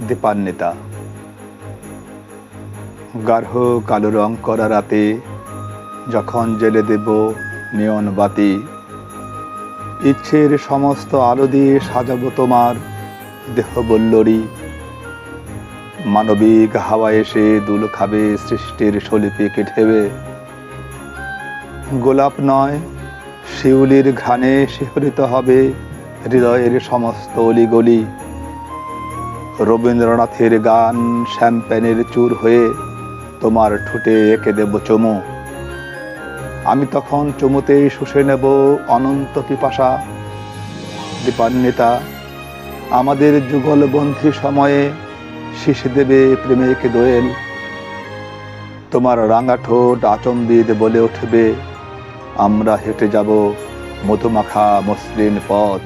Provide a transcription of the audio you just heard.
দীপান্বিতা। গাঢ় কালো রং করা রাতে যখন জেলে দেব নিয়ন বাতি, ইচ্ছের সমস্ত আলো দিয়ে সাজাবো তোমার দেহবল্লরী। মানবিক হাওয়া এসে দুল খাবে সৃষ্টির শলিপিকে ঢেবে। গোলাপ নয় শিউলির ঘ্রাণে শিহরিত হবে হৃদয়ের সমস্ত অলিগলি। রবীন্দ্রনাথের গান শ্যাম্পেনের চুর হয়ে তোমার ঠোঁটে এঁকে দেব চুমু। আমি তখন চুমুতেই শুষে নেব অনন্ত পিপাসা। দীপান্বিতা, আমাদের যুগলবন্ধী সময়ে শিশে দেবে প্রেমিক দোয়েল। তোমার রাঙা ঠোঁট আচম্বিত বলে উঠবে, আমরা হেঁটে যাব মধুমাখা মসৃণ পথ।